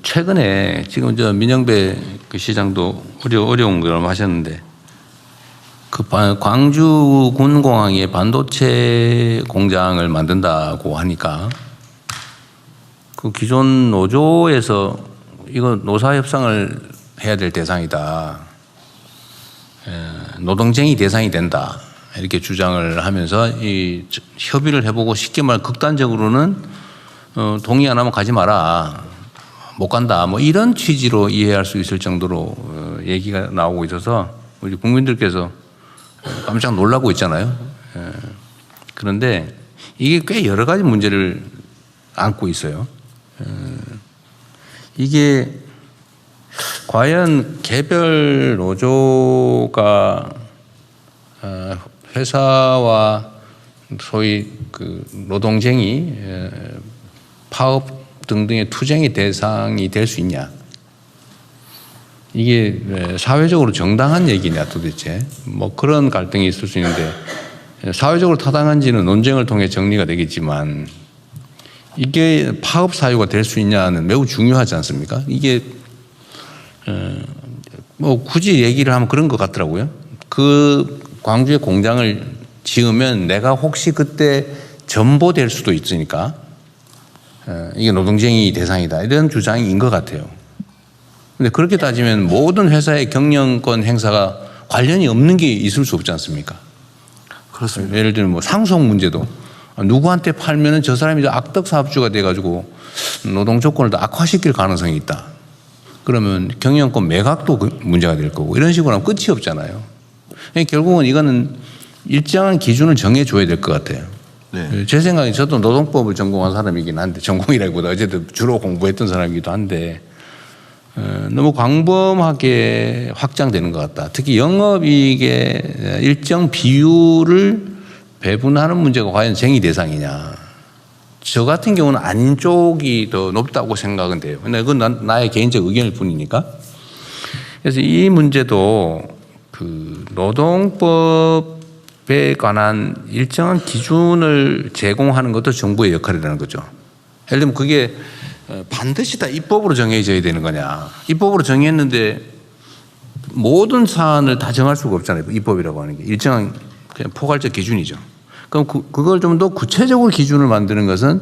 최근에 지금 민영배 그 시장도 어려운 걸 하셨는데 광주 군공항에 반도체 공장을 만든다고 하니까 그 기존 노조에서 이거 노사 협상을 해야 될 대상이다. 노동쟁이 대상이 된다. 이렇게 주장을 하면서 이 협의를 해보고 쉽게 말 극단적으로는 동의 안 하면 가지 마라. 못 간다. 뭐 이런 취지로 이해할 수 있을 정도로 얘기가 나오고 있어서 우리 국민들께서 깜짝 놀라고 있잖아요. 그런데 이게 꽤 여러 가지 문제를 안고 있어요. 이게 과연 개별 노조가 회사와 소위 그 노동쟁이 파업 등등의 투쟁의 대상이 될 수 있냐? 이게 사회적으로 정당한 얘기냐 도대체? 뭐 그런 갈등이 있을 수 있는데 사회적으로 타당한지는 논쟁을 통해 정리가 되겠지만 이게 파업 사유가 될 수 있냐는 매우 중요하지 않습니까? 이게 뭐 굳이 얘기를 하면 그런 것 같더라고요. 그 광주에 공장을 지으면 내가 혹시 그때 전보될 수도 있으니까 이게 노동쟁이 대상이다 이런 주장인 것 같아요. 근데 그렇게 따지면 모든 회사의 경영권 행사가 관련이 없는 게 있을 수 없지 않습니까? 그렇습니다. 예를 들면 뭐 상속 문제도 누구한테 팔면은 저 사람이 악덕 사업주가 돼가지고 노동 조건을 더 악화시킬 가능성이 있다. 그러면 경영권 매각도 문제가 될 거고 이런 식으로 하면 끝이 없잖아요. 결국은 이거는 일정한 기준을 정해줘야 될 것 같아요. 네. 제 생각에 저도 노동법을 전공한 사람이긴 한데 전공이라기보다 어쨌든 주로 공부했던 사람이기도 한데 너무 광범하게 확장되는 것 같다. 특히 영업이익의 일정 비율을 배분하는 문제가 과연 쟁의 대상이냐. 저 같은 경우는 아닌 쪽이 더 높다고 생각은 돼요. 근데 그건 나의 개인적 의견일 뿐이니까. 그래서 이 문제도 그 노동법에 관한 일정한 기준을 제공하는 것도 정부의 역할이라는 거죠. 예를 들면 그게 반드시 다 입법으로 정해져야 되는 거냐. 입법으로 정했는데 모든 사안을 다 정할 수가 없잖아요. 입법이라고 하는 게. 일정한 그냥 포괄적 기준이죠. 그럼 그걸 좀 더 구체적으로 기준을 만드는 것은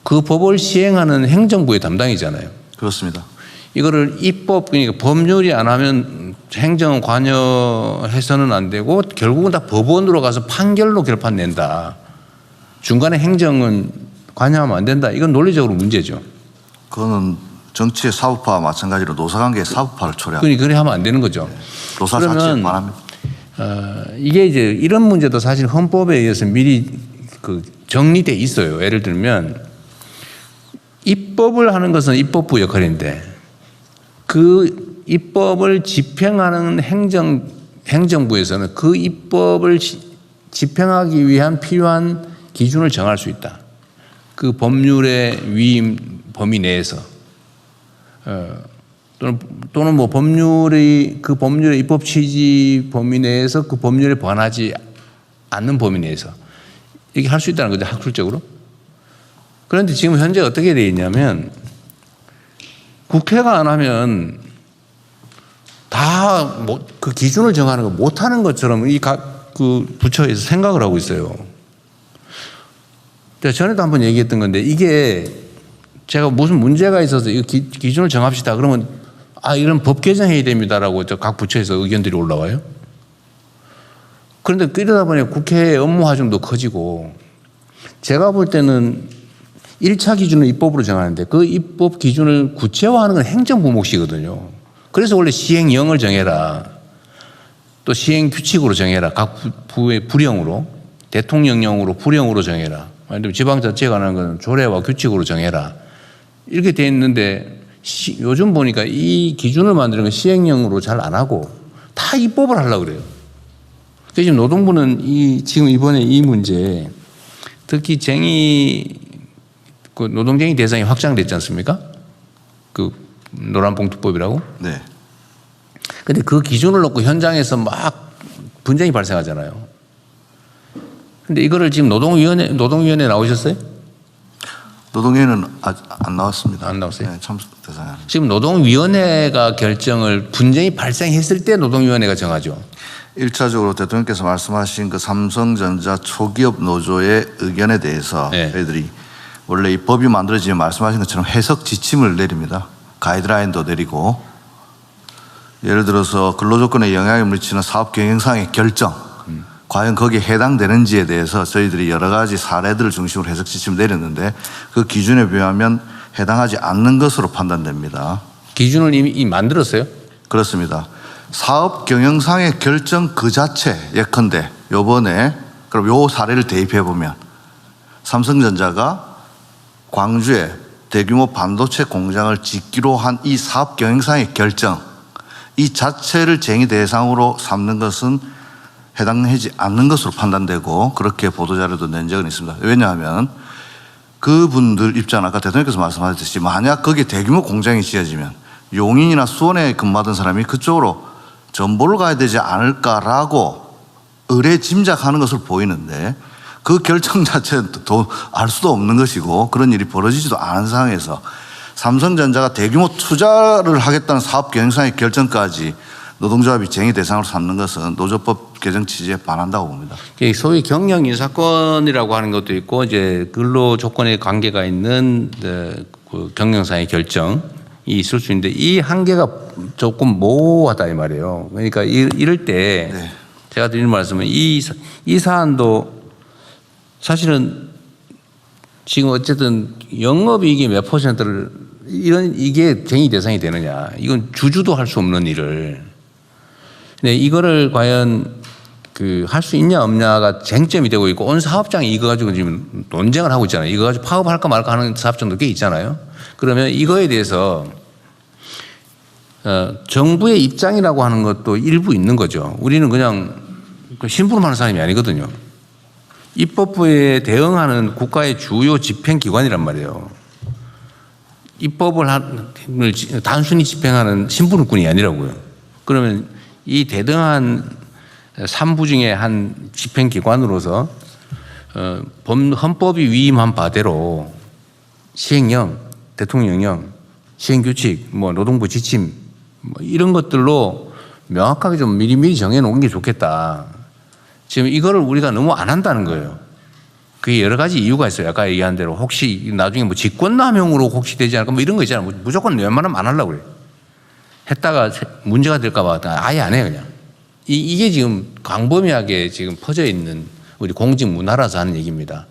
그 법을 시행하는 행정부의 담당이잖아요. 그렇습니다. 이거를 입법, 그러니까 법률이 안 하면 행정 관여해서는 안 되고 결국은 다 법원으로 가서 판결로 결판 낸다. 중간에 행정은 관여하면 안 된다. 이건 논리적으로 문제죠. 그거는 정치의 사법화와 마찬가지로 노사관계의 사법화를 초래합니다. 그래 하면 안 되는 거죠. 노사 자체에 말합니다. 이게 이제 이런 문제도 사실 헌법에 의해서 미리 그 정리돼 있어요. 예를 들면 입법을 하는 것은 입법부 역할인데 그 입법을 집행하는 행정부에서는 그 입법을 집행하기 위한 필요한 기준을 정할 수 있다. 그 법률의 위임 범위 내에서 또는 뭐 그 법률의 입법 취지 범위 내에서 그 법률에 반하지 않는 범위 내에서 이렇게 할 수 있다는 거죠. 학술적으로. 그런데 지금 현재 어떻게 되어 있냐면 국회가 안 하면 다 그 기준을 정하는 거 못하는 것처럼 이 각 그 부처에서 생각을 하고 있어요. 전에도 한번 얘기했던 건데 이게 제가 무슨 문제가 있어서 이 기준을 정합시다. 그러면 이런 법 개정해야 됩니다라고 각 부처에서 의견들이 올라와요. 그런데 이러다 보니 국회의 업무 하중도 커지고 제가 볼 때는 1차 기준을 입법으로 정하는데 그 입법 기준을 구체화하는 건 행정부 몫이거든요. 그래서 원래 시행령을 정해라. 또 시행규칙으로 정해라. 각 부의 부령으로. 대통령령으로 부령으로 정해라. 예를 들면 지방자치에 관한 건 조례와 규칙으로 정해라. 이렇게 돼 있는데 요즘 보니까 이 기준을 만드는 건 시행령으로 잘 안 하고 다 입법을 하려고 그래요. 그래서 지금 노동부는 지금 이번에 이 문제 특히 그 노동쟁이 대상이 확장됐지 않습니까? 그 노란봉투법이라고. 네. 근데 그 기준을 놓고 현장에서 막 분쟁이 발생하잖아요. 근데 이거를 지금 노동위원회 나오셨어요? 노동위원회는 아직 안 나왔습니다. 안 나왔어요? 네, 참석 대상이 아닙니다. 지금 노동위원회가 결정을 분쟁이 발생했을 때 노동위원회가 정하죠. 1차적으로 대통령께서 말씀하신 그 삼성전자 초기업 노조의 의견에 대해서 네. 저희들이 원래 이 법이 만들어지면 말씀하신 것처럼 해석 지침을 내립니다. 가이드라인도 내리고 예를 들어서 근로조건에 영향을 미치는 사업 경영상의 결정 과연 거기에 해당되는지에 대해서 저희들이 여러 가지 사례들을 중심으로 해석 지침을 내렸는데 그 기준에 비하면 해당하지 않는 것으로 판단됩니다. 기준을 이미 만들었어요? 그렇습니다. 사업 경영상의 결정 그 자체 예컨대 요번에 그럼 요 사례를 대입해 보면 삼성전자가 광주에 대규모 반도체 공장을 짓기로 한 이 사업 경영상의 결정 이 자체를 쟁의 대상으로 삼는 것은 해당하지 않는 것으로 판단되고 그렇게 보도자료도 낸 적은 있습니다. 왜냐하면 그분들 입장은 아까 대통령께서 말씀하셨듯이 만약 거기에 대규모 공장이 지어지면 용인이나 수원에 근무하던 사람이 그쪽으로 전보를 가야 되지 않을까라고 의뢰 짐작하는 것으로 보이는데 그 결정 자체는 알 수도 없는 것이고 그런 일이 벌어지지도 않은 상황에서 삼성전자가 대규모 투자를 하겠다는 사업 경영상의 결정까지 노동조합이 쟁의 대상으로 삼는 것은 노조법 개정 취지에 반한다고 봅니다. 소위 경영 인사권이라고 하는 것도 있고 이제 근로 조건에 관계가 있는 그 경영상의 결정이 있을 수 있는데 이 한계가 조금 모호하다 이 말이에요. 그러니까 이럴 때 네. 제가 드리는 말씀은 이 사안도 사실은 지금 어쨌든 영업이익이 몇 퍼센트를 이게 쟁의 대상이 되느냐 이건 주주도 할 수 없는 일을 근데 이거를 과연 할 수 있냐 없냐가 쟁점이 되고 있고 온 사업장이 이거 가지고 지금 논쟁을 하고 있잖아요. 이거 가지고 파업할까 말까 하는 사업장도 꽤 있잖아요. 그러면 이거에 대해서 정부의 입장이라고 하는 것도 일부 있는 거죠. 우리는 그냥 심부름하는 사람이 아니거든요. 입법부에 대응하는 국가의 주요 집행기관이란 말이에요. 입법을 단순히 집행하는 심부름꾼이 아니라고요. 그러면 이 대등한 3부 중에 한 집행기관으로서 헌법이 위임한 바대로 시행령, 대통령령, 시행규칙, 노동부 지침 이런 것들로 명확하게 좀 미리미리 정해놓은 게 좋겠다. 지금 이거를 우리가 너무 안 한다는 거예요. 그게 여러 가지 이유가 있어요. 아까 얘기한 대로 혹시 나중에 직권남용으로 혹시 되지 않을까 이런 거 있잖아요. 무조건 웬만하면 안 하려고 그래요. 했다가 문제가 될까 봐 아예 안 해요, 그냥. 이게 지금 광범위하게 지금 퍼져 있는 우리 공직 문화라서 하는 얘기입니다.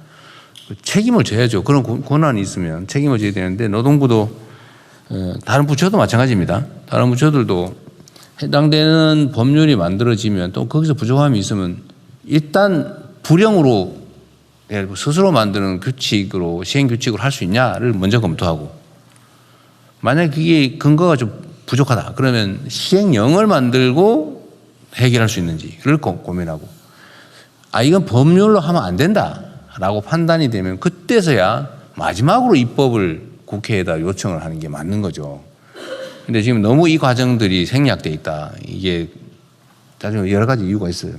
책임을 져야죠. 그런 권한이 있으면 책임을 져야 되는데 노동부도 다른 부처도 마찬가지입니다. 다른 부처들도 해당되는 법률이 만들어지면 또 거기서 부족함이 있으면 일단 불형으로 스스로 만드는 규칙으로 시행규칙으로 할 수 있냐를 먼저 검토하고 만약 그게 근거가 좀 부족하다 그러면 시행령을 만들고 해결할 수 있는지를 고민하고 이건 법률로 하면 안 된다라고 판단이 되면 그때서야 마지막으로 입법을 국회에다 요청을 하는 게 맞는 거죠. 근데 지금 너무 이 과정들이 생략돼 있다. 이게 나중에 여러 가지 이유가 있어요.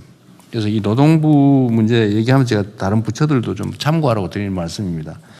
그래서 이 노동부 문제 얘기하면 제가 다른 부처들도 좀 참고하라고 드리는 말씀입니다.